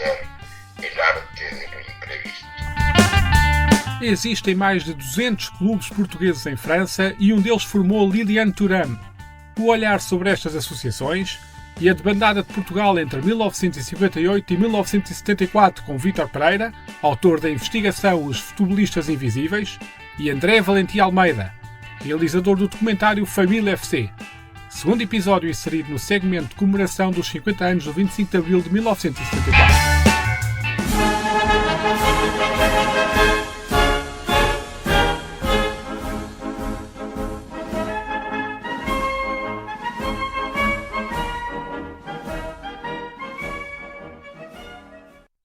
ser el arte de lo imprevisto. Existem mais de 200 clubes portugueses em França e um deles formou Liliane Thuram. O olhar sobre estas associações e a debandada de Portugal entre 1958 e 1974 com Vítor Pereira, autor da investigação Os Futebolistas Invisíveis, e André Valentim Almeida, realizador do documentário Família FC. Segundo episódio inserido no segmento de comemoração dos 50 anos do 25 de Abril de 1974.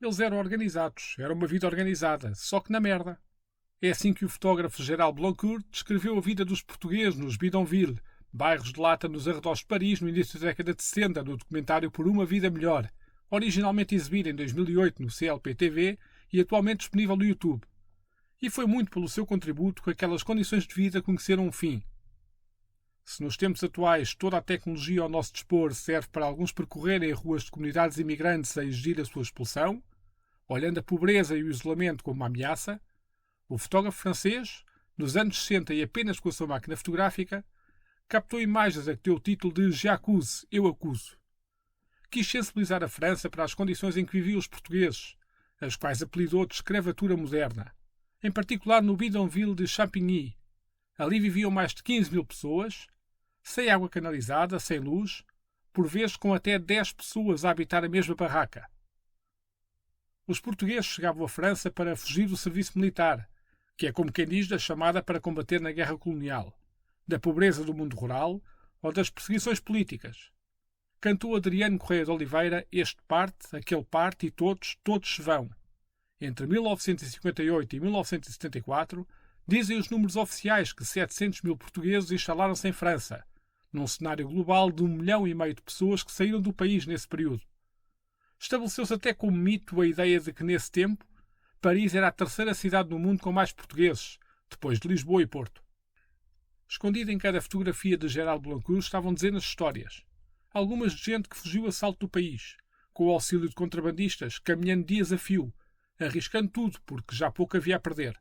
Eles eram organizados, era uma vida organizada, só que na merda. É assim que o fotógrafo Gerald Blancourt descreveu a vida dos portugueses nos bidonville, bairros de lata nos arredores de Paris no início da década de 60, no documentário Por uma Vida Melhor, originalmente exibido em 2008 no CLP-TV e atualmente disponível no YouTube. E foi muito pelo seu contributo que aquelas condições de vida conheceram um fim. Se nos tempos atuais toda a tecnologia ao nosso dispor serve para alguns percorrerem ruas de comunidades imigrantes a exigir a sua expulsão, olhando a pobreza e o isolamento como uma ameaça, o fotógrafo francês, nos anos 60 e apenas com a sua máquina fotográfica, captou imagens a que deu o título de J'accuse, eu acuso. Quis sensibilizar a França para as condições em que viviam os portugueses, as quais apelidou de escravatura moderna, em particular no bidonville de Champigny. Ali viviam mais de 15 mil pessoas, sem água canalizada, sem luz, por vezes com até 10 pessoas a habitar a mesma barraca. Os portugueses chegavam à França para fugir do serviço militar, que é como quem diz da chamada para combater na guerra colonial, da pobreza do mundo rural ou das perseguições políticas. Cantou Adriano Correia de Oliveira este parte, aquele parte e todos se vão. Entre 1958 e 1974, dizem os números oficiais que 700 mil portugueses instalaram-se em França, num cenário global de 1,5 milhão de pessoas que saíram do país nesse período. Estabeleceu-se até como mito a ideia de que, nesse tempo, Paris era a terceira cidade do mundo com mais portugueses, depois de Lisboa e Porto. Escondida em cada fotografia de Gerald Blancourt estavam dezenas de histórias. Algumas de gente que fugiu a salto do país, com o auxílio de contrabandistas, caminhando dias a fio, arriscando tudo porque já pouco havia a perder.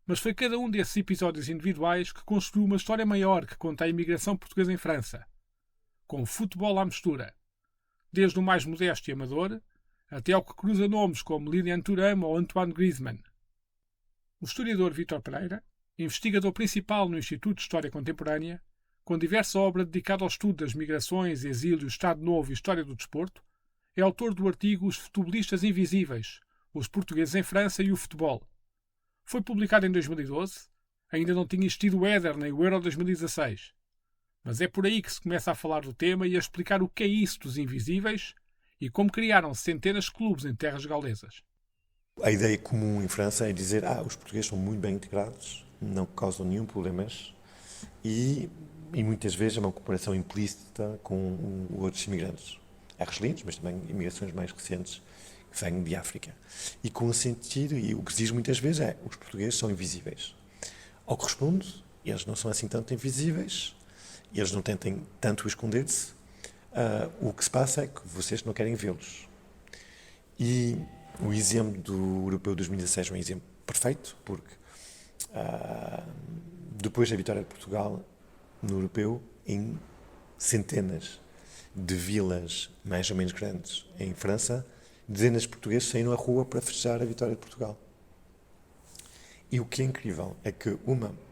Mas foi cada um desses episódios individuais que construiu uma história maior que conta a imigração portuguesa em França, com o futebol à mistura, desde o mais modesto e amador, até ao que cruza nomes como Liliane Thuram ou Antoine Griezmann. O historiador Vítor Pereira, investigador principal no Instituto de História Contemporânea, com diversa obra dedicada ao estudo das migrações, exílio, Estado Novo e História do Desporto, é autor do artigo Os Futebolistas Invisíveis, os portugueses em França e o futebol. Foi publicado em 2012, ainda não tinha existido o Éder nem o Euro 2016. Mas é por aí que se começa a falar do tema e a explicar o que é isso dos invisíveis e como criaram centenas de clubes em terras gaulesas. A ideia comum em França é dizer os portugueses são muito bem integrados, não causam nenhum problema e muitas vezes é uma cooperação implícita com outros imigrantes. Argelins, mas também imigrações mais recentes que vêm de África. E com o sentido, e o que se diz muitas vezes é os portugueses são invisíveis. Ao que responde, eles não são assim tanto invisíveis, eles não tentem tanto esconder-se, o que se passa é que vocês não querem vê-los. E o exemplo do Europeu 2016 é um exemplo perfeito, porque depois da vitória de Portugal no Europeu, em centenas de vilas mais ou menos grandes em França, dezenas de portugueses saíram à rua para festejar a vitória de Portugal. E o que é incrível é que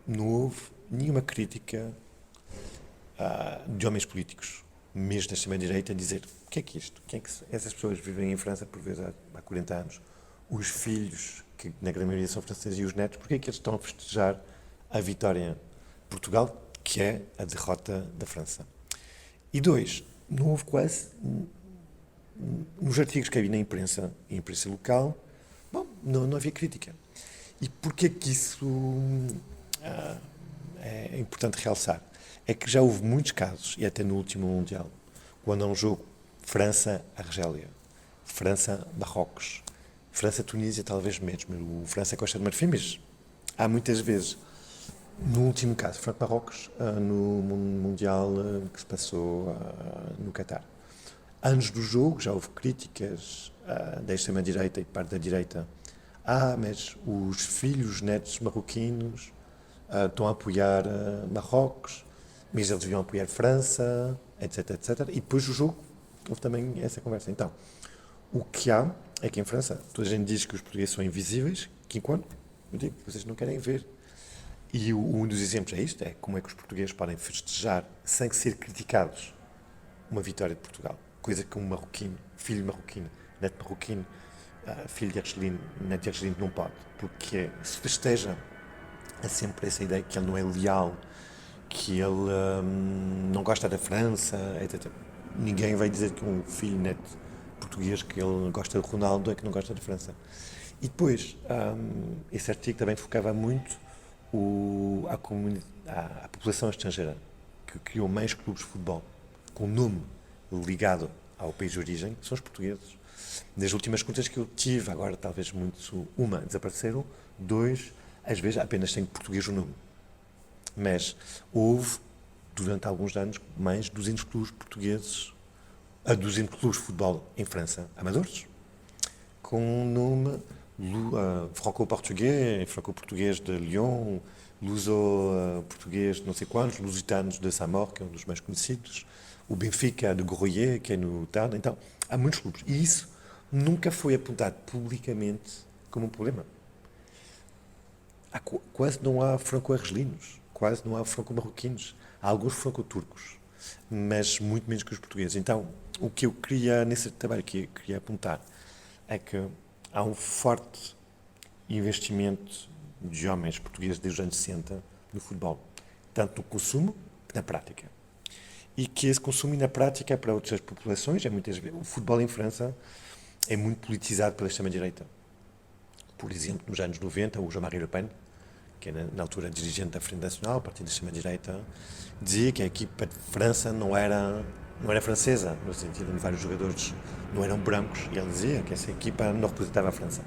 não houve nenhuma crítica de homens políticos, mesmo da extrema-direita, a dizer o que é isto? Que é que essas pessoas vivem em França por vezes há 40 anos? Os filhos, que na grande maioria são franceses, e os netos, porque é que eles estão a festejar a vitória de Portugal, que é a derrota da França? E dois, não houve quase, nos artigos que havia na imprensa local, não havia crítica. E porquê que isso é importante realçar? É que já houve muitos casos, e até no último Mundial, quando há um jogo França-Argélia, França-Marrocos, França-Tunísia, talvez mesmo, o França-Costa de Marfim, mas há muitas vezes, no último caso, França-Marrocos, no Mundial que se passou no Catar. Antes do jogo já houve críticas da extrema-direita e parte da direita, mas os filhos, netos marroquinos estão a apoiar Marrocos, mas eles deviam apoiar França, etc, etc. E depois do jogo houve também essa conversa. Então, o que há é que em França toda a gente diz que os portugueses são invisíveis, que enquanto, eu digo, vocês não querem ver. E um dos exemplos é isto, é como é que os portugueses podem festejar sem ser criticados uma vitória de Portugal. Coisa que um marroquino, filho marroquino, neto marroquino, filho de Argelino, neto de Argelino não pode. Porque se festeja é sempre essa ideia que ele não é leal, que ele não gosta da França, etc. Ninguém vai dizer que um filho neto português que ele gosta de Ronaldo é que não gosta da França. E depois, esse artigo também focava muito a população estrangeira, que criou mais clubes de futebol com nome ligado ao país de origem, são os portugueses. Das últimas contas que eu tive, agora talvez muito, uma, desapareceram, dois, às vezes apenas tem português o nome. Mas houve, durante alguns anos, mais de 200 clubes portugueses, 200 clubes de futebol em França, amadores, com o nome franco-português de Lyon, luso-português de não sei quantos, lusitanos de Saint-Maur, que é um dos mais conhecidos, o Benfica de Groyer, que é no Tarn. Então, há muitos clubes. E isso nunca foi apontado publicamente como um problema. Quase não há franco-argelinos, quase não há franco-marroquinos. Há alguns franco-turcos, mas muito menos que os portugueses. Então, o que eu queria, nesse trabalho que queria apontar, é que há um forte investimento de homens portugueses desde os anos 60 no futebol, tanto no consumo que na prática. E que esse consumo na prática é para outras populações, muitas vezes. O futebol em França é muito politizado pela extrema-direita. Por exemplo, nos anos 90, o Jean-Marie Le Pen, que era na altura dirigente da Frente Nacional, partido da extrema-direita, dizia que a equipa de França não era francesa, no sentido de vários jogadores não eram brancos, e ele dizia que essa equipa não representava a França.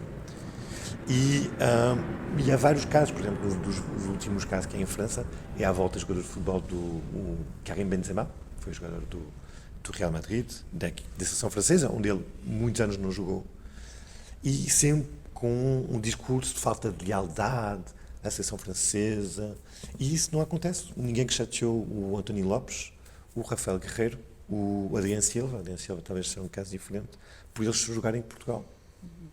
E há vários casos, por exemplo, dos últimos casos que é em França, é à volta do jogador de futebol do Karim Benzema, que foi o jogador do Real Madrid, da seleção francesa, onde ele muitos anos não jogou, e sempre com um discurso de falta de lealdade à seleção francesa, e isso não acontece. Ninguém que chateou o António Lopes, o Rafael Guerreiro, o Adriano Silva talvez seja um caso diferente, por eles jogarem em Portugal.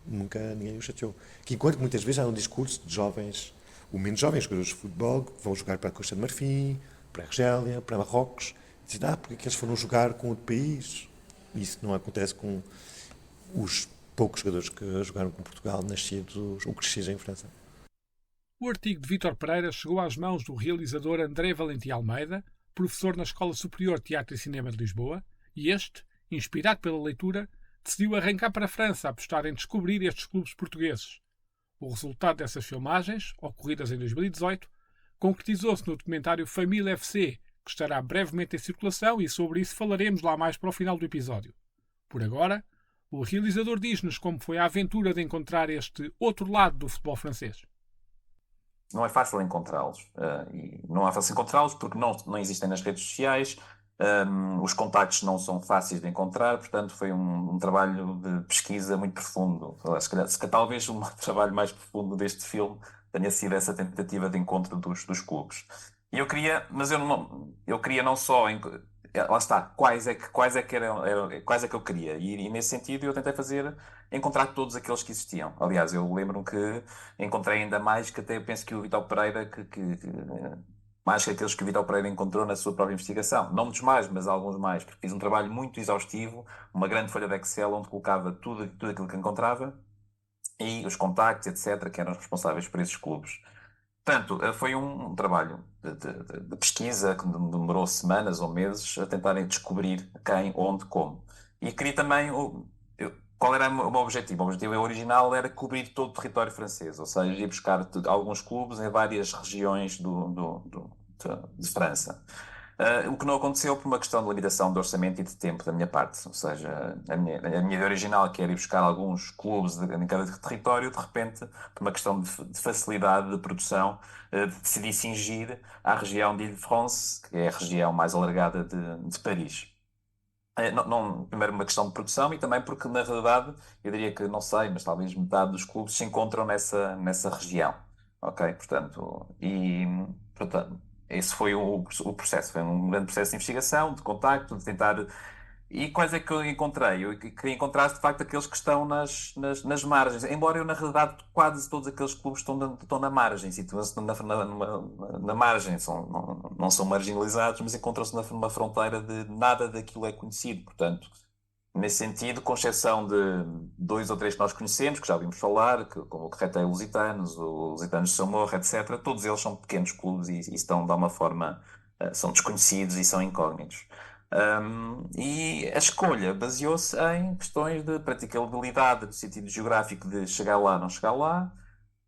Nunca ninguém o chateou. Que enquanto muitas vezes há um discurso de jovens, o menos jovens jogadores de futebol, que vão jogar para a Costa de Marfim, para a Argélia, para Marrocos, dizem, porque é que eles foram jogar com outro país? Isso não acontece com os poucos jogadores que jogaram com Portugal, nascidos ou crescidos em França. O artigo de Vítor Pereira chegou às mãos do realizador André Valentim Almeida, professor na Escola Superior de Teatro e Cinema de Lisboa, e este, inspirado pela leitura, decidiu arrancar para a França a apostar em descobrir estes clubes portugueses. O resultado dessas filmagens, ocorridas em 2018, concretizou-se no documentário Família FC, que estará brevemente em circulação e sobre isso falaremos lá mais para o final do episódio. Por agora, o realizador diz-nos como foi a aventura de encontrar este outro lado do futebol francês. Não é fácil encontrá-los. E não é fácil encontrá-los porque não existem nas redes sociais. Os contactos não são fáceis de encontrar, portanto foi um trabalho de pesquisa muito profundo. Talvez o trabalho mais profundo deste filme tenha sido essa tentativa de encontro dos clubes. E eu queria, mas eu queria não só, lá está, quais é que eu queria. E nesse sentido eu tentei encontrar todos aqueles que existiam. Aliás, eu lembro-me que encontrei ainda mais, que até eu penso que o Vítor Pereira, mais que aqueles que o Vítor Pereira encontrou na sua própria investigação. Não muitos mais, mas alguns mais, porque fiz um trabalho muito exaustivo, uma grande folha de Excel onde colocava tudo aquilo que encontrava e os contactos, etc., que eram os responsáveis por esses clubes. Portanto, foi um trabalho de pesquisa que demorou semanas ou meses a tentarem descobrir quem, onde, como. E queria também... Qual era o meu objetivo? O objetivo original era cobrir todo o território francês, ou seja, ir buscar alguns clubes em várias regiões de França. O que não aconteceu por uma questão de limitação de orçamento e de tempo da minha parte. Ou seja, a minha ideia original, que era ir buscar alguns clubes em cada território, de repente, por uma questão de facilidade de produção, decidi cingir à região de Île-de-France, que é a região mais alargada de Paris. Primeiro uma questão de produção e também porque, na realidade, eu diria que, não sei, mas talvez metade dos clubes se encontram nessa região. Ok? Portanto, esse foi o processo. Foi um grande processo de investigação, de contacto, de tentar. E quais é que eu encontrei? Eu queria encontrar, de facto, aqueles que estão nas margens. Embora eu, na realidade, quase todos aqueles clubes estão na margem, situam-se na margem, não são marginalizados, mas encontram-se numa fronteira de nada daquilo é conhecido. Portanto, nesse sentido, com exceção de dois ou três que nós conhecemos, que já ouvimos falar, como o Carreteiro Lusitanos, os Lusitanos de São Morro, etc., todos eles são pequenos clubes e estão, de alguma forma, são desconhecidos e são incógnitos. E a escolha baseou-se em questões de praticabilidade, no sentido geográfico de chegar lá, não chegar lá,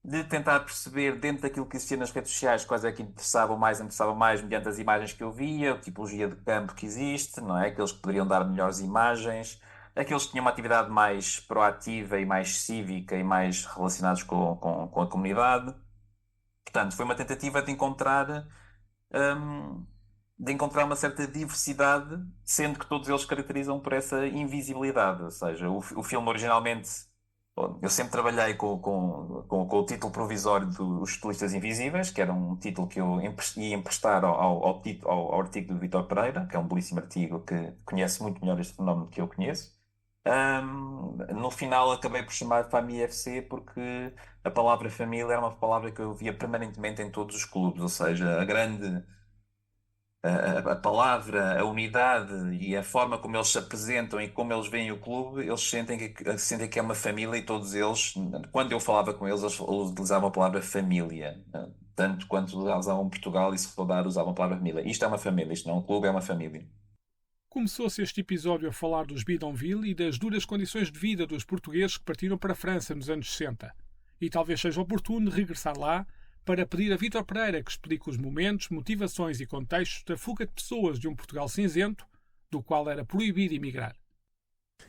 de tentar perceber dentro daquilo que existia nas redes sociais quais é que interessavam mais mediante as imagens que eu via, a tipologia de campo que existe, não é? Aqueles que poderiam dar melhores imagens, aqueles que tinham uma atividade mais proativa e mais cívica e mais relacionados com a comunidade. Portanto, foi uma tentativa hum, de encontrar uma certa diversidade, sendo que todos eles se caracterizam por essa invisibilidade. Ou seja, o filme originalmente. Bom, eu sempre trabalhei com o título provisório dos Turistas Invisíveis, que era um título que eu ia emprestar ao artigo do Vítor Pereira, que é um belíssimo artigo que conhece muito melhor este fenómeno que eu conheço. No final acabei por chamar de Família FC porque a palavra família era uma palavra que eu via permanentemente em todos os clubes, ou seja, a palavra, a unidade e a forma como eles se apresentam e como eles veem o clube, eles sentem que é uma família e todos eles, quando eu falava com eles utilizavam a palavra família, tanto quanto usavam Portugal e se for dar usavam a palavra família. Isto é uma família, isto não é um clube, é uma família. Começou-se este episódio a falar dos bidonville e das duras condições de vida dos portugueses que partiram para a França nos anos 60. E talvez seja oportuno regressar lá para pedir a Vítor Pereira que explique os momentos, motivações e contextos da fuga de pessoas de um Portugal cinzento, do qual era proibido emigrar.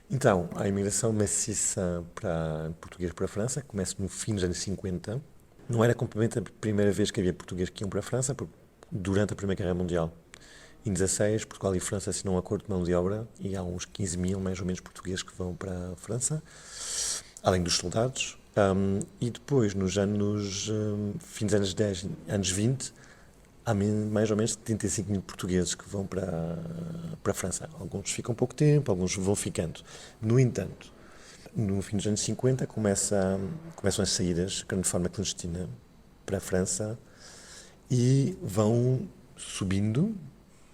Então, a imigração maciça português para a França começa no fim dos anos 50. Não era completamente a primeira vez que havia portugueses que iam para a França, porque durante a Primeira Guerra Mundial, em 16, Portugal e França assinam um acordo de mão de obra e há uns 15 mil, mais ou menos, portugueses que vão para a França, além dos soldados. E depois, nos anos, fim dos anos 10, anos 20, há mais ou menos 75 mil portugueses que vão para a França. Alguns ficam pouco tempo, alguns vão ficando. No entanto, no fim dos anos 50 começam as saídas, de grande forma clandestina, para a França e vão subindo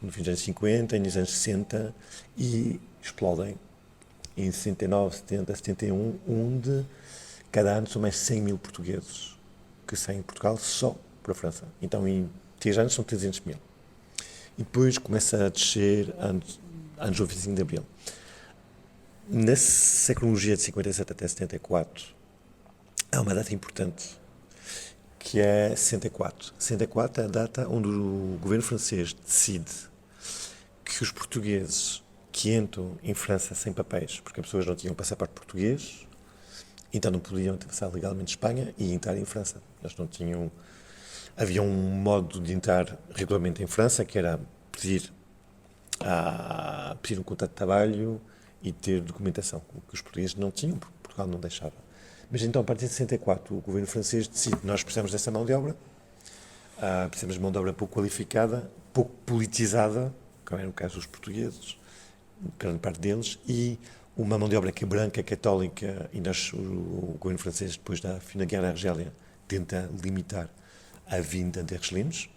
no fim dos anos 50, nos anos 60 e explodem em 69, 70, 71, onde cada ano são mais de 100 mil portugueses que saem de Portugal só para a França. Então, em 3 anos são 300 mil. E depois começa a descer anos do 25 de Abril. Nessa cronologia de 57 até 74, há uma data importante, que é 64. 64 é a data onde o governo francês decide que os portugueses que entram em França sem papéis, porque as pessoas não tinham passaporte português, então não podiam atravessar legalmente Espanha e entrar em França. Eles não tinham... Havia um modo de entrar regularmente em França, que era pedir um contrato de trabalho e ter documentação, o que os portugueses não tinham, porque Portugal não deixava. Mas então, a partir de 64, o governo francês decide que nós precisamos dessa mão de obra, precisamos de mão de obra pouco qualificada, pouco politizada, como era o caso dos portugueses, grande parte deles, e uma mão de obra que é branca, católica, e o governo francês, depois da fim da Guerra da Argélia, tenta limitar a vinda de argelinos.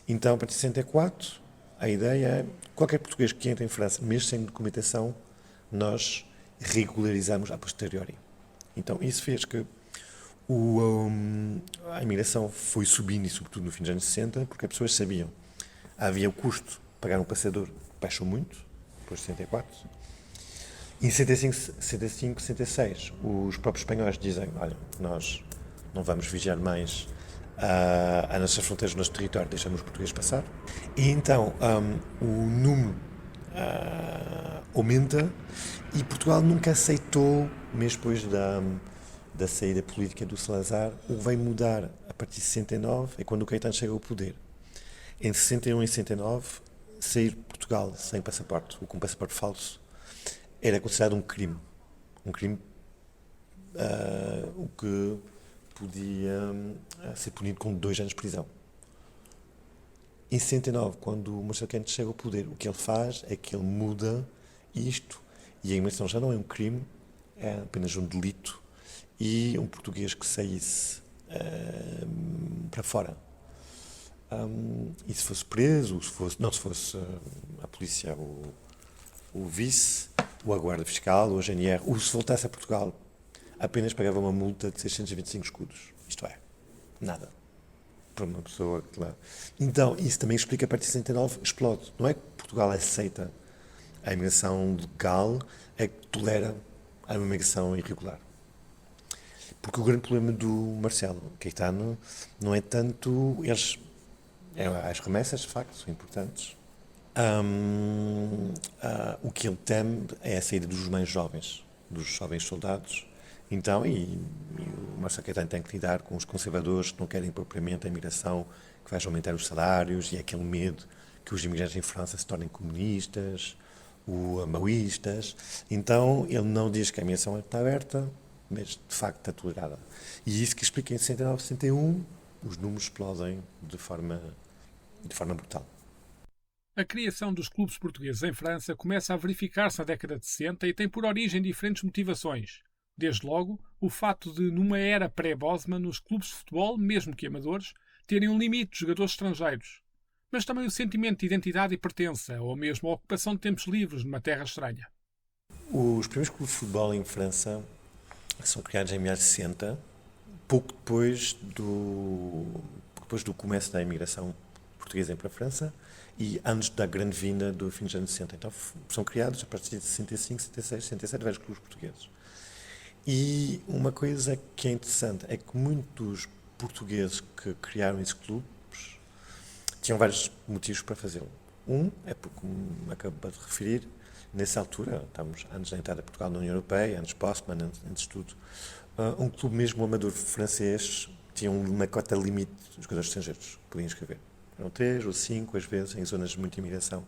Então, a partir de 64, a ideia é qualquer português que entre em França, mesmo sem documentação, nós regularizamos a posteriori. Então, isso fez que a imigração foi subindo, e sobretudo no fim dos anos 60, porque as pessoas sabiam. Havia o custo de pagar um passador, baixou muito, depois de 64. Em 65, 66, os próprios espanhóis dizem, olha, nós não vamos vigiar mais as nossas fronteiras, o nosso território, deixamos os portugueses passar. E então o número aumenta e Portugal nunca aceitou, mesmo depois da saída política do Salazar, o que vai mudar a partir de 69 é quando o Caetano chega ao poder. Em 61 e 69, sair de Portugal sem passaporte ou com passaporte falso era considerado um crime. Um crime o que podia ser punido com 2 anos de prisão. Em 69, quando o Marcelo Campos chega ao poder, o que ele faz é que ele muda isto e a imigração já não é um crime, é apenas um delito, e um português que saísse para fora e se fosse preso, se fosse a polícia, o vice, ou a guarda fiscal, ou a GNR, ou se voltasse a Portugal, apenas pagava uma multa de 625 escudos. Isto é, nada. Para uma pessoa que lá... Então, isso também explica, a partir de 69, explode. Não é que Portugal aceita a imigração legal, é que tolera a imigração irregular. Porque o grande problema do Marcelo Caetano não é tanto... As remessas, de facto, são importantes. O que ele teme é a saída dos mais jovens, dos jovens soldados. Então, e o Marcelo Caetano tem que lidar com os conservadores que não querem propriamente a imigração, que vai aumentar os salários, e aquele medo que os imigrantes em França se tornem comunistas ou maoístas. Então, ele não diz que a imigração está aberta, mas de facto está tolerada. E isso que explica em 69, 61, os números explodem de forma brutal. A criação dos clubes portugueses em França começa a verificar-se na década de 60 e tem por origem diferentes motivações. Desde logo, o fato de, numa era pré-Bosman, os clubes de futebol, mesmo que amadores, terem um limite de jogadores estrangeiros. Mas também o sentimento de identidade e pertença, ou mesmo a ocupação de tempos livres numa terra estranha. Os primeiros clubes de futebol em França são criados em 1960, pouco depois do começo da imigração portuguesa para a França e antes da grande vinda do fim dos anos 60. Então são criados a partir de 65, 66, 67 vários clubes portugueses. E uma coisa que é interessante é que muitos portugueses que criaram esses clubes tinham vários motivos para fazê-lo. Um é porque, como acabo de referir, nessa altura, estamos antes da entrada de Portugal na União Europeia, antes Postman, antes de tudo, um clube mesmo amador francês tinha uma cota limite de jogadores estrangeiros que podiam inscrever. Eram 3 ou 5, às vezes, em zonas de muita imigração.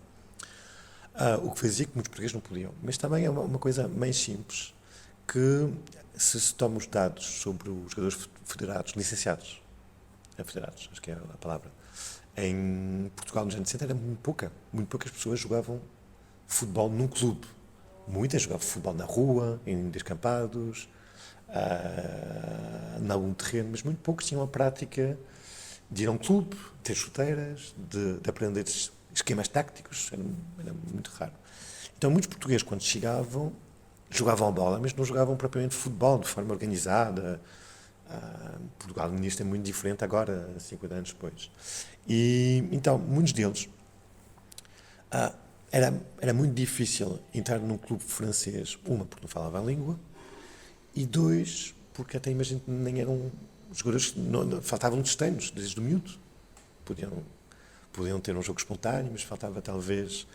O que fazia que muitos portugueses não podiam. Mas também é uma coisa mais simples, que se toma os dados sobre os jogadores federados, licenciados, acho que é a palavra, em Portugal nos anos 60 era muito poucas pessoas jogavam futebol num clube. Muitas jogavam futebol na rua, em descampados, em algum terreno, mas muito poucos tinham a prática de ir a um clube, ter chuteiras, de aprender esquemas táticos, era muito raro. Então muitos portugueses, quando chegavam, jogavam a bola, mas não jogavam propriamente futebol de forma organizada. Portugal nisto é muito diferente agora, 50 anos depois. E então, muitos deles, era muito difícil entrar num clube francês, uma, porque não falava a língua, e 2, porque até imagino que nem eram jogadores, faltavam-lhes treinos, desde o miúdo. Podiam ter um jogo espontâneo, mas faltava talvez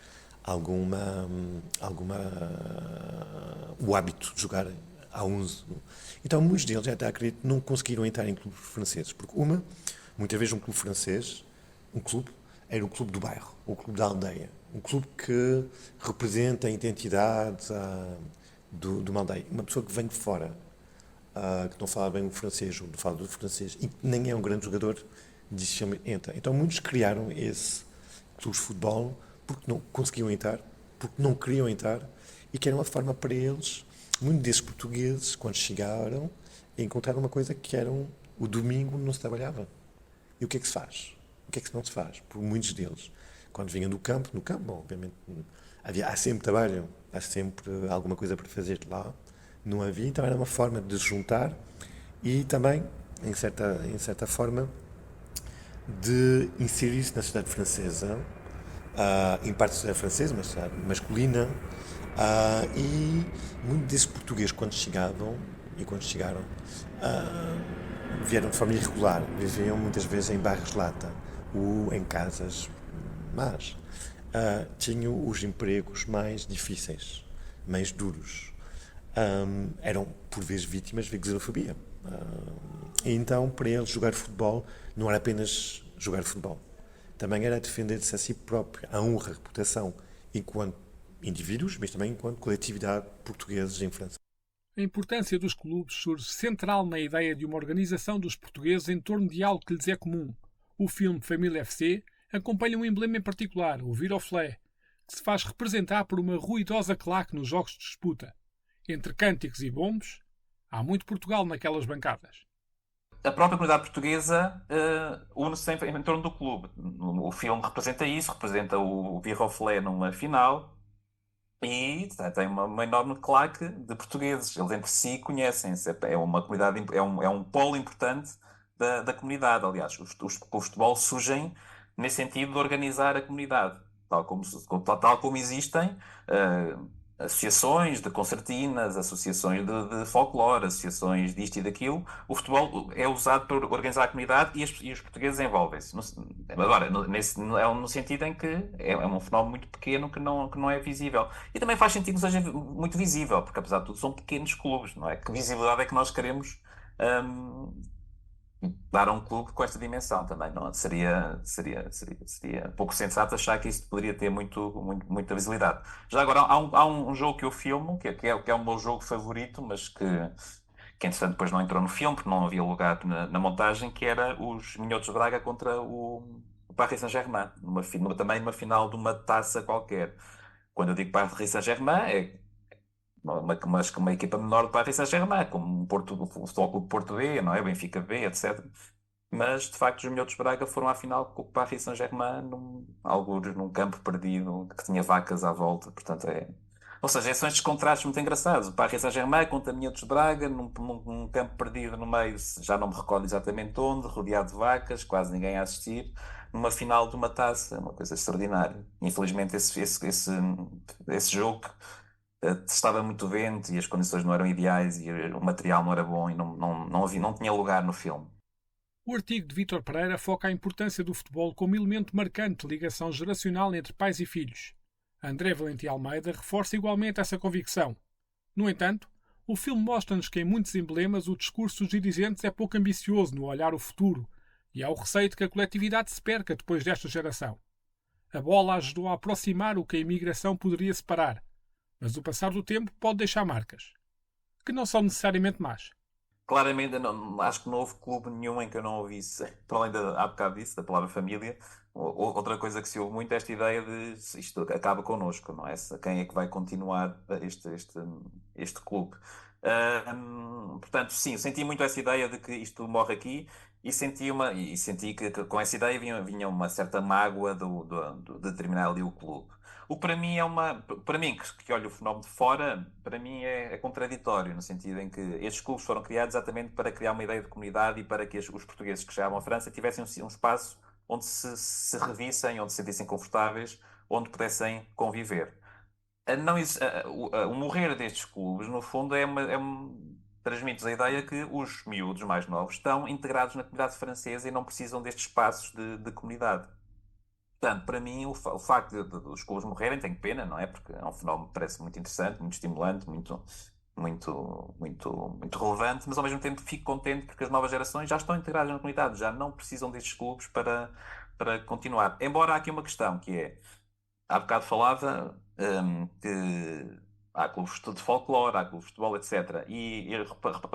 o hábito de jogar a 11. Então, muitos deles, até acredito, não conseguiram entrar em clubes franceses, porque muitas vezes um clube francês, era um clube do bairro, um clube da aldeia, um clube que representa a identidade de uma aldeia. Uma pessoa que vem de fora, que não fala bem o francês, ou não fala do francês, e que nem é um grande jogador, dificilmente entra. Então, muitos criaram esse clube de futebol porque não conseguiam entrar, porque não queriam entrar, e que era uma forma para eles, muitos desses portugueses, quando chegaram, encontraram uma coisa que era o domingo não se trabalhava. E o que é que se faz? O que é que não se faz? Por muitos deles, quando vinham no campo, bom, obviamente, há sempre trabalho, há sempre alguma coisa para fazer lá, não havia, então era uma forma de se juntar e também, em certa forma, de inserir-se na sociedade francesa, em parte da sociedade francesa, mas masculina, e muitos desses portugueses, quando chegaram, vieram de forma irregular, viviam muitas vezes em bairros de lata ou em casas, mas tinham os empregos mais difíceis, mais duros. Eram, por vezes, vítimas de xenofobia. Então, para eles, jogar futebol não era apenas jogar futebol. Também era defender-se a si próprio, a honra, a reputação, enquanto indivíduos, mas também enquanto coletividade portugueses em França. A importância dos clubes surge central na ideia de uma organização dos portugueses em torno de algo que lhes é comum. O filme Família FC acompanha um emblema em particular, o Viroflé, que se faz representar por uma ruidosa claque nos jogos de disputa. Entre cânticos e bombos, há muito Portugal naquelas bancadas. A própria comunidade portuguesa une-se sempre em torno do clube. O filme representa isso, representa o Viroflé numa final e tem uma enorme claque de portugueses. Eles entre si conhecem-se. É uma comunidade, é um polo importante da comunidade. Aliás, os futebol surgem nesse sentido de organizar a comunidade. Tal como existem associações de concertinas, associações de folclore, associações disto e daquilo. O futebol é usado para organizar a comunidade e os portugueses envolvem-se. Agora, no sentido em que é um fenómeno muito pequeno que não é visível. E também faz sentido que seja muito visível, porque apesar de tudo são pequenos clubes, não é? Que visibilidade é que nós queremos dar a um clube com esta dimensão também, não? Seria pouco sensato achar que isso poderia ter muita visibilidade. Já agora, há um jogo que eu filmo, que é o meu jogo favorito, mas que entretanto depois não entrou no filme, porque não havia lugar na montagem, que era os Minhotos de Braga contra o Paris Saint-Germain, também numa final de uma taça qualquer. Quando eu digo Paris Saint-Germain, é uma equipa menor do Paris Saint-Germain, como o Futebol Clube Porto B, não é? Benfica B, etc. Mas, de facto, os Minhotos de Braga foram à final com o Paris Saint-Germain, algures num campo perdido, que tinha vacas à volta. Portanto, Ou seja, são estes contrastes muito engraçados. O Paris Saint-Germain contra Minhotos de Braga, num campo perdido no meio, já não me recordo exatamente onde, rodeado de vacas, quase ninguém a assistir, numa final de uma taça, uma coisa extraordinária. Infelizmente, esse jogo estava muito vento e as condições não eram ideais e o material não era bom e não tinha lugar no filme. O artigo de Vítor Pereira foca a importância do futebol como elemento marcante de ligação geracional entre pais e filhos. André Valentim Almeida reforça igualmente essa convicção. No entanto, o filme mostra-nos que em muitos emblemas o discurso dos dirigentes é pouco ambicioso no olhar o futuro e há o receio de que a coletividade se perca depois desta geração. A bola ajudou a aproximar o que a imigração poderia separar, mas o passar do tempo pode deixar marcas, que não são necessariamente más. Claramente, acho que não houve clube nenhum em que eu não ouvisse, para além há bocado disso, da palavra família, outra coisa que se ouve muito é esta ideia de isto acaba connosco, não é? Quem é que vai continuar este clube? Portanto, sim, senti muito essa ideia de que isto morre aqui e senti que com essa ideia vinha uma certa mágoa de terminar ali o clube. O que para mim para mim que olho o fenómeno de fora, para mim é contraditório, no sentido em que estes clubes foram criados exatamente para criar uma ideia de comunidade e para que os portugueses que chegavam à França tivessem um espaço onde se revissem, onde se sentissem confortáveis, onde pudessem conviver. O morrer destes clubes, no fundo, transmite-nos a ideia que os miúdos mais novos estão integrados na comunidade francesa e não precisam destes espaços de comunidade. Portanto, para mim, o facto dos clubes morrerem, tenho pena, não é? Porque é um fenómeno que parece muito interessante, muito estimulante, muito relevante, mas ao mesmo tempo fico contente porque as novas gerações já estão integradas na comunidade, já não precisam destes clubes para continuar. Embora há aqui uma questão que é, há bocado falava que há clubes de folclore, há clubes de futebol, etc. E eu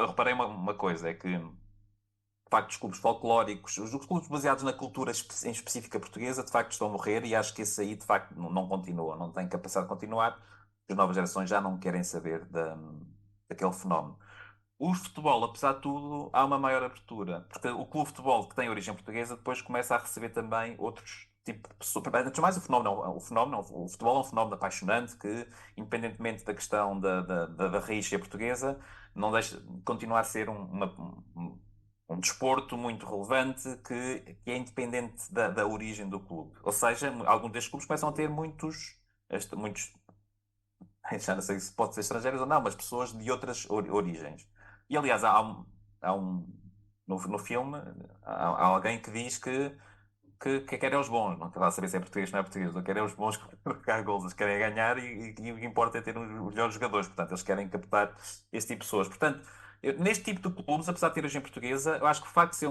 reparei uma coisa, é que de facto, os clubes folclóricos, os clubes baseados na cultura em específica portuguesa, de facto estão a morrer e acho que esse aí, de facto, não continua, não tem capacidade de continuar. As novas gerações já não querem saber daquele fenómeno. O futebol, apesar de tudo, há uma maior abertura, porque o clube de futebol que tem origem portuguesa depois começa a receber também outros tipos de pessoas. Antes de mais, o futebol é um fenómeno apaixonante que, independentemente da questão da rixa portuguesa, não deixa de continuar a ser um desporto muito relevante que é independente da origem do clube. Ou seja, alguns destes clubes começam a ter muitos, já não sei se pode ser estrangeiros ou não, mas pessoas de outras origens. E aliás, no filme, há alguém que diz que querem os bons, não está a saber se é português ou não é português, ou querem os bons que marcar gols, eles querem ganhar e o que importa é ter os melhores jogadores, portanto, eles querem captar esse tipo de pessoas. Portanto, neste tipo de clubes, apesar de ter origem portuguesa, eu acho que o facto de ser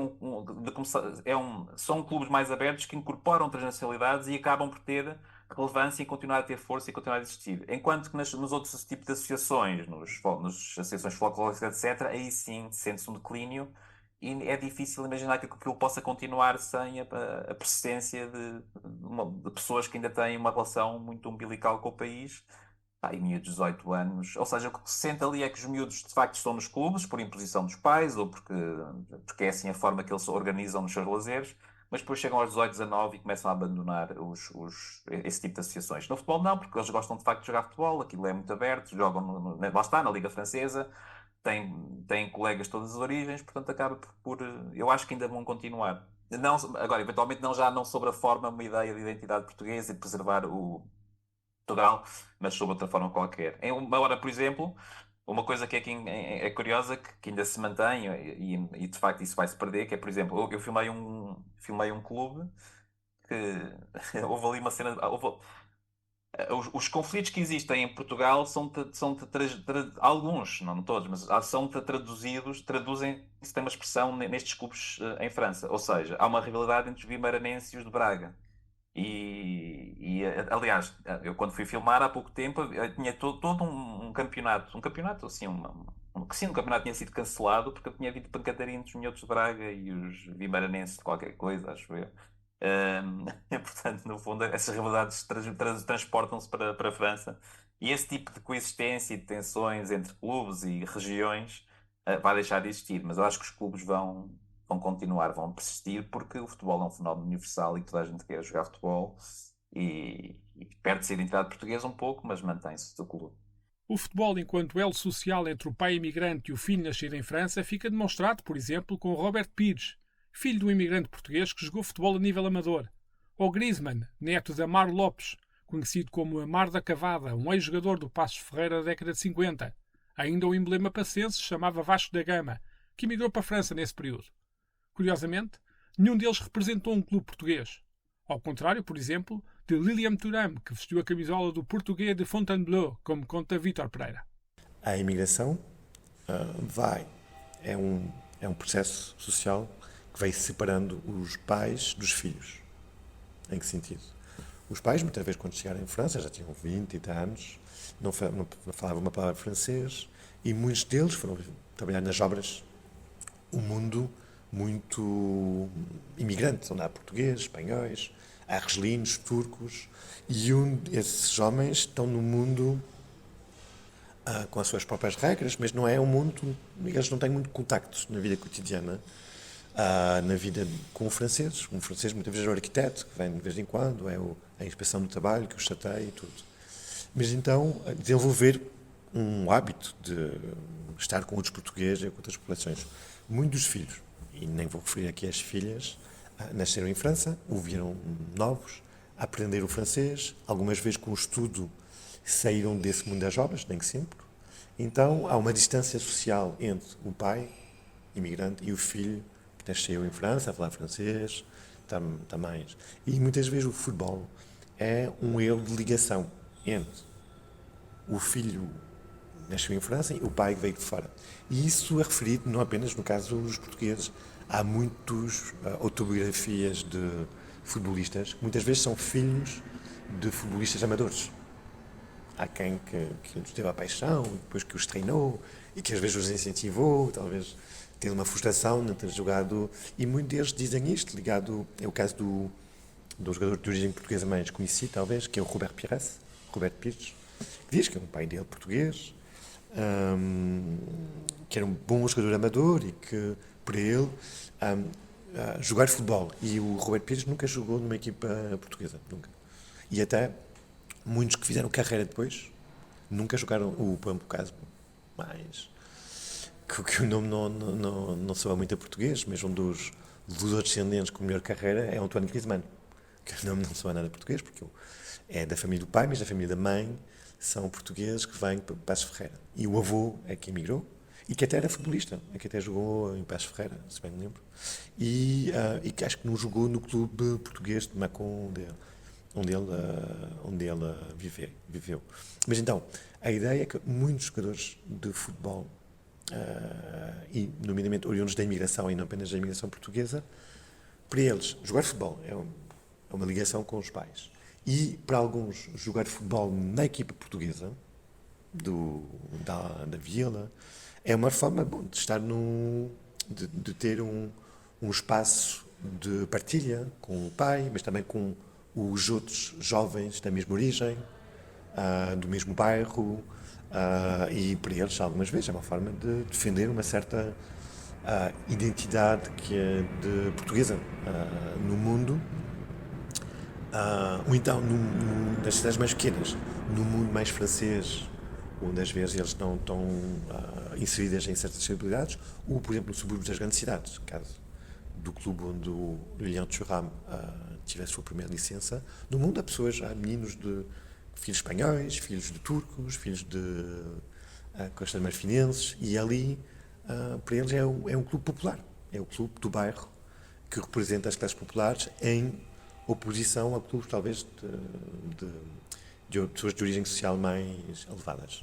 são clubes mais abertos que incorporam outras nacionalidades e acabam por ter relevância e continuar a ter força e continuar a existir. Enquanto que nos outros tipos de associações, nas associações folclóricas, etc., aí sim sente-se um declínio e é difícil imaginar que aquilo possa continuar sem a persistência de pessoas que ainda têm uma relação muito umbilical com o país. E miúdos de 18 anos, ou seja, o que se sente ali é que os miúdos de facto estão nos clubes por imposição dos pais ou porque é assim a forma que eles se organizam nos seus lazeres, mas depois chegam aos 18, 19 e começam a abandonar esse tipo de associações. No futebol não, porque eles gostam de facto de jogar futebol, aquilo é muito aberto, jogam lá está, na Liga Francesa, têm colegas de todas as origens, portanto acaba eu acho que ainda vão continuar. Não, agora, eventualmente já não sobre a forma, uma ideia de identidade portuguesa e de preservar o Portugal, mas sob outra forma qualquer. Em uma hora, por exemplo, uma coisa que é curiosa, que ainda se mantém e de facto isso vai se perder, que é, por exemplo, eu filmei um clube que houve ali uma cena. Os conflitos que existem em Portugal alguns, não todos, mas são traduzidos, traduzem-se, tem uma expressão nestes clubes em França. Ou seja, há uma rivalidade entre os vimaranenses e os de Braga. Aliás, eu quando fui filmar há pouco tempo, eu tinha todo um campeonato assim, que sim, um campeonato tinha sido cancelado porque eu tinha havido pancadaria entre os minhotos de Braga e os vimaranenses de qualquer coisa, acho eu. Portanto, no fundo, essas rivalidades transportam-se para a França e esse tipo de coexistência e de tensões entre clubes e regiões vai deixar de existir, mas eu acho que os clubes vão continuar, vão persistir, porque o futebol é um fenómeno universal e toda a gente quer jogar futebol e perde-se a identidade portuguesa um pouco, mas mantém-se o clube. O futebol, enquanto elo social entre o pai imigrante e o filho nascido em França, fica demonstrado, por exemplo, com Robert Pires, filho de um imigrante português que jogou futebol a nível amador, ou Griezmann, neto de Amaro Lopes, conhecido como Amar da Cavada, um ex-jogador do Passos Ferreira da década de 50. Ainda o emblema passense se chamava Vasco da Gama, que emigrou para a França nesse período. Curiosamente, nenhum deles representou um clube português. Ao contrário, por exemplo, de Lilian Thuram, que vestiu a camisola do Português de Fontainebleau, como conta Vítor Pereira. A imigração é um processo social que vai separando os pais dos filhos. Em que sentido? Os pais, muitas vezes, quando chegaram em França, já tinham 20 e 30 anos, não falavam uma palavra francês, e muitos deles foram trabalhar nas obras. Um mundo muito imigrante, onde há portugueses, espanhóis, há argelinos, turcos, e esses homens estão no mundo com as suas próprias regras, mas não é um mundo, eles não têm muito contactos na vida cotidiana, na vida com o francês. Um francês muitas vezes é o arquiteto, que vem de vez em quando, é a inspeção do trabalho, que o chateia e tudo. Mas então, desenvolver um hábito de estar com outros portugueses e com outras populações. Muitos dos filhos, e nem vou referir aqui as filhas, nasceram em França, ouviram novos, aprenderam o francês, algumas vezes com o estudo saíram desse mundo das obras, nem que sempre. Então há uma distância social entre o pai, imigrante, e o filho, que nasceu em França, a falar francês, também. E muitas vezes o futebol é um elo de ligação entre o filho nasceu em França e o pai veio de fora. E isso é referido não apenas no caso dos portugueses. Há muitas autobiografias de futebolistas que muitas vezes são filhos de futebolistas amadores. Há quem que lhes teve a paixão, e depois que os treinou e que às vezes os incentivou, talvez tendo uma frustração de ter jogado. E muitos deles dizem isto, ligado. É o caso do jogador de origem portuguesa mais conhecido, talvez, que é o Robert Pires, que diz que é um pai dele português, que era um bom jogador amador e que, para ele, jogar futebol. E o Robert Pires nunca jogou numa equipa portuguesa, nunca. E até muitos que fizeram carreira depois nunca jogaram. Por caso mais que o nome não soa muito a português, mas um dos descendentes com melhor carreira é Antoine Griezmann, que o nome não soa nada português, porque é da família do pai, mas da família da mãe são portugueses que vêm para Passos Ferreira. E o avô é que emigrou e que até era futebolista, é que até jogou em Passos Ferreira, se bem me lembro, e que acho que não jogou no clube português de Macon, onde ele viveu. Mas então, a ideia é que muitos jogadores de futebol, e nomeadamente oriundos da imigração e não apenas da imigração portuguesa, para eles, jogar futebol é uma ligação com os pais. E, para alguns, jogar futebol na equipa portuguesa, da Vila, é uma forma de estar de ter um espaço de partilha com o pai, mas também com os outros jovens da mesma origem, do mesmo bairro, e para eles, algumas vezes, é uma forma de defender uma certa identidade que é de portuguesa no mundo, ou então nas cidades mais pequenas, no mundo mais francês, onde às vezes eles não estão inseridos em certas celebridades, ou, por exemplo, nos subúrbios das grandes cidades, caso do clube onde o Lilian Thuram tivesse a sua primeira licença. No mundo há meninos de filhos espanhóis, filhos de turcos, filhos de costas marfinenses, e ali, para eles, é um clube popular, é o clube do bairro que representa as classes populares em oposição a clubes, talvez, de pessoas de origem social mais elevadas.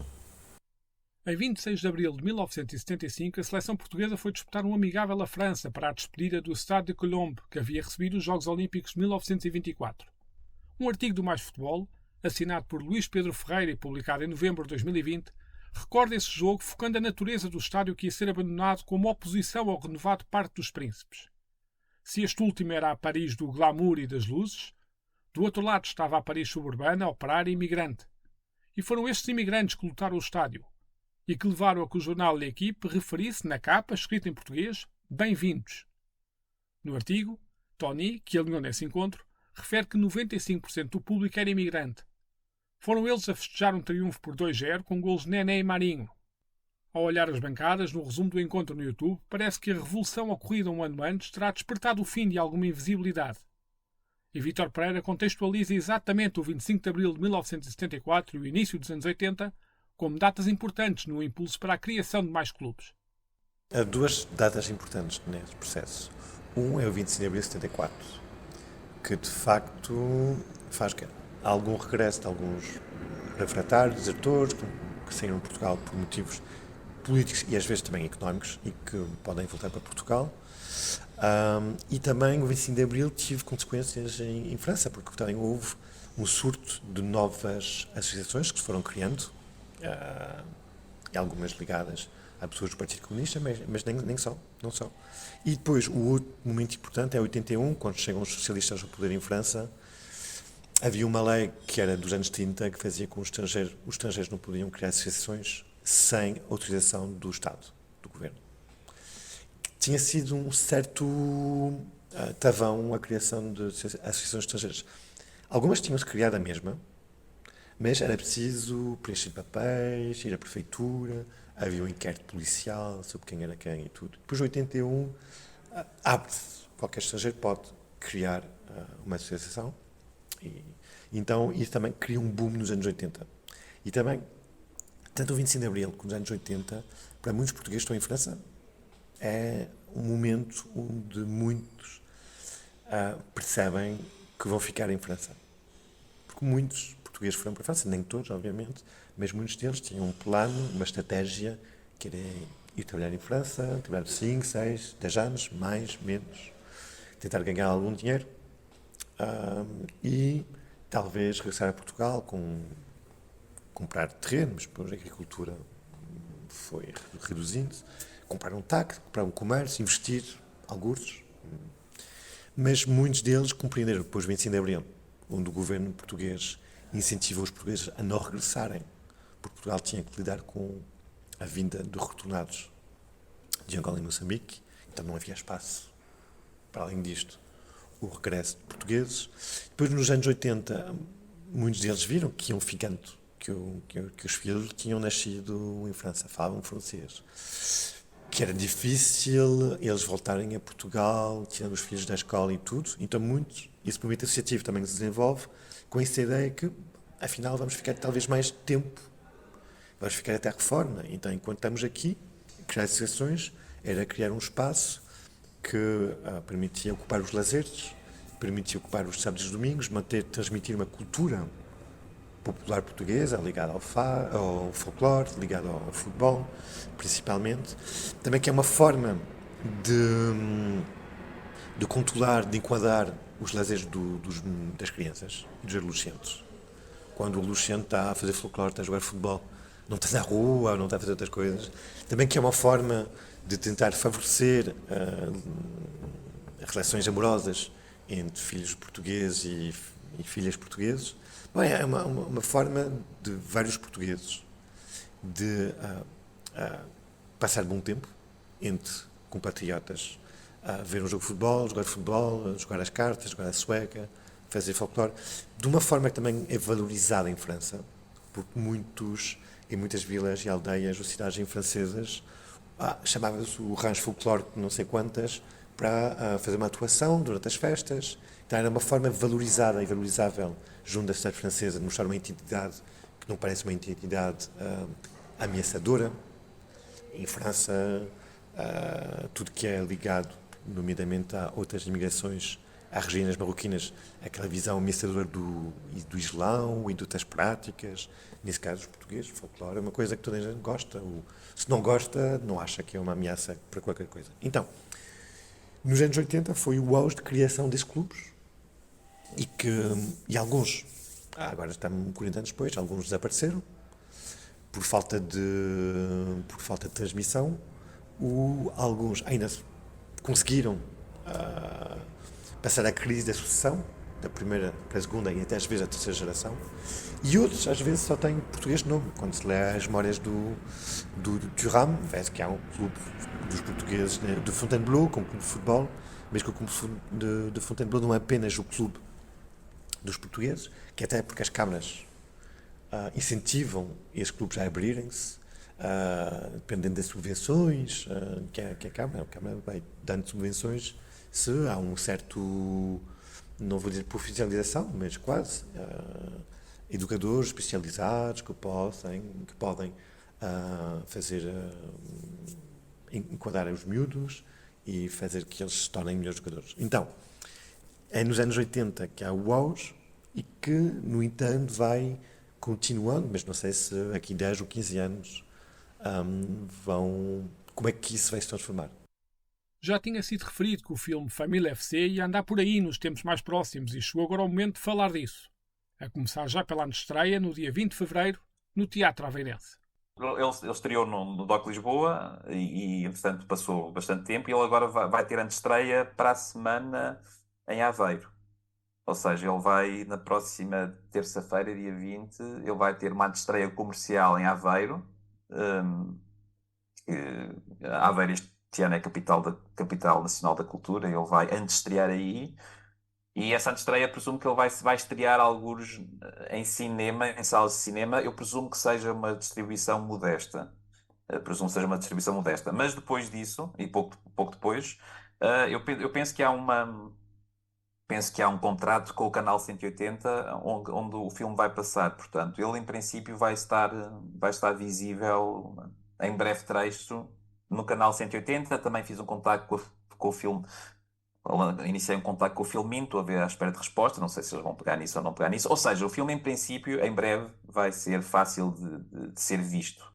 Em 26 de abril de 1975, a seleção portuguesa foi disputar um amigável à França para a despedida do Stade de Colombe, que havia recebido os Jogos Olímpicos de 1924. Um artigo do Mais Futebol, assinado por Luís Pedro Ferreira e publicado em novembro de 2020, recorda esse jogo focando a natureza do estádio que ia ser abandonado como oposição ao renovado Parque dos Príncipes. Se este último era a Paris do glamour e das luzes, do outro lado estava a Paris suburbana, operária e imigrante. E foram estes imigrantes que lotaram o estádio, e que levaram a que o jornal L'Équipe referisse na capa, escrito em português, Bem-vindos. No artigo, Tony, que alinhou nesse encontro, refere que 95% do público era imigrante. Foram eles a festejar um triunfo por 2-0 com golos de Nené e Marinho. Ao olhar as bancadas, no resumo do encontro no YouTube, parece que a revolução ocorrida um ano antes terá despertado o fim de alguma invisibilidade. E Vítor Pereira contextualiza exatamente o 25 de abril de 1974 e o início dos anos 80 como datas importantes no impulso para a criação de mais clubes. Há duas datas importantes nesse processo. Um é o 25 de abril de 74, que de facto faz que algum regresso de alguns refratários, desertores, que saíram de Portugal por motivos políticos e às vezes também económicos e que podem voltar para Portugal. E também o 25 de abril tive consequências em França, porque também houve um surto de novas associações que se foram criando, e algumas ligadas a pessoas do Partido Comunista, mas nem só, não só. E depois, o outro momento importante é 81, quando chegam os socialistas ao poder em França. Havia uma lei que era dos anos 30 que fazia com os estrangeiros não podiam criar associações sem autorização do Estado, do Governo. Tinha sido um certo travão a criação de associações estrangeiras. Algumas tinham-se criado a mesma, mas era preciso preencher papéis, ir à prefeitura, havia um inquérito policial sobre quem era quem e tudo. Depois de 81, abre-se. Qualquer estrangeiro pode criar uma associação. Então, isso também cria um boom nos anos 80. E também, tanto o 25 de Abril como os anos 80, para muitos portugueses que estão em França, é um momento onde muitos percebem que vão ficar em França. Porque muitos portugueses foram para a França, nem todos, obviamente, mas muitos deles tinham um plano, uma estratégia, que era ir trabalhar em França, trabalhar 5, 6, 10 anos, mais, menos, tentar ganhar algum dinheiro e talvez regressar a Portugal comprar terreno, mas depois a agricultura foi reduzindo-se, comprar um táxi, comprar um comércio, investir, algures. Mas muitos deles compreenderam depois do 25 de Abril, onde o governo português incentivou os portugueses a não regressarem, porque Portugal tinha que lidar com a vinda de retornados de Angola e Moçambique, então não havia espaço para além disto o regresso de portugueses. Depois, nos anos 80, muitos deles viram que iam ficando, que os filhos tinham nascido em França, falavam francês, que era difícil eles voltarem a Portugal, tirando os filhos da escola e tudo. Então, esse movimento associativo também se desenvolve com essa ideia que, afinal, vamos ficar talvez mais tempo, vamos ficar até a reforma. Então, enquanto estamos aqui, criar associações era criar um espaço que permitia ocupar os lazeres, permitia ocupar os sábados e domingos, transmitir uma cultura popular portuguesa ligada ao folclore, ligada ao futebol, principalmente. Também que é uma forma de controlar, de enquadrar os lazeres das crianças e dos adolescentes. Quando o adolescente está a fazer folclore, está a jogar futebol, não está na rua, não está a fazer outras coisas. Também que é uma forma de tentar favorecer relações amorosas entre filhos portugueses e filhas portugueses. Bem, é uma forma de vários portugueses de passar bom tempo entre compatriotas, a ver um jogo de futebol, jogar as cartas, jogar a sueca, fazer folclore, de uma forma que também é valorizada em França, porque em muitas vilas e aldeias ou cidades francesas chamava-se o rancho folclórico de não sei quantas para fazer uma atuação durante as festas. Então era uma forma valorizada e valorizável junto da cidade francesa de mostrar uma identidade que não parece uma identidade ameaçadora. Em França, tudo que é ligado, nomeadamente a outras imigrações, às regiões marroquinas, aquela visão ameaçadora do Islão e de outras práticas, nesse caso os portugueses, folclore, é uma coisa que toda a gente gosta, ou se não gosta, não acha que é uma ameaça para qualquer coisa. Então, nos anos 80 foi o auge de criação desses clubes e alguns, agora estamos 40 anos depois, alguns desapareceram por falta de transmissão, alguns ainda conseguiram passar a crise da sucessão, da primeira para a segunda e até às vezes a terceira geração, e outros às vezes só têm português de nome. Quando se lê as memórias do Thuram, vê-se que há um clube dos portugueses de Fontainebleau, como clube de futebol, mas que o clube de Fontainebleau não é apenas o clube dos portugueses, que até porque as câmaras incentivam esses clubes a abrirem-se, dependendo das subvenções que a Câmara vai dando subvenções se há um certo, não vou dizer profissionalização, mas quase, educadores especializados que podem fazer, enquadrar os miúdos e fazer que eles se tornem melhores jogadores. Então, é nos anos 80 que há o auge e que, no entanto, vai continuando, mas não sei se aqui 10 ou 15 anos como é que isso vai se transformar. Já tinha sido referido que o filme Família FC ia andar por aí nos tempos mais próximos e chegou agora o momento de falar disso. A começar já pela estreia no dia 20 de fevereiro, no Teatro Aveirense. Ele estreou no DOC Lisboa entretanto, passou bastante tempo e ele agora vai ter a estreia para a semana em Aveiro. Ou seja, ele vai, na próxima terça-feira, dia 20, ele vai ter uma estreia comercial em Aveiro. Aveiro este ano é capital nacional da cultura, ele vai estrear aí. E essa estreia, presumo que ele vai estrear alguns em cinema, em salas de cinema. Eu presumo que seja uma distribuição modesta. Mas depois disso, e pouco depois, eu penso que há um contrato com o canal 180 onde o filme vai passar. Portanto, ele em princípio vai estar visível em breve trecho no canal 180. Também fiz um contacto com o filme. Iniciei um contacto com o Filminho, estou a ver à espera de resposta, não sei se eles vão pegar nisso ou não pegar nisso. Ou seja, o filme em princípio, em breve, vai ser fácil de ser visto.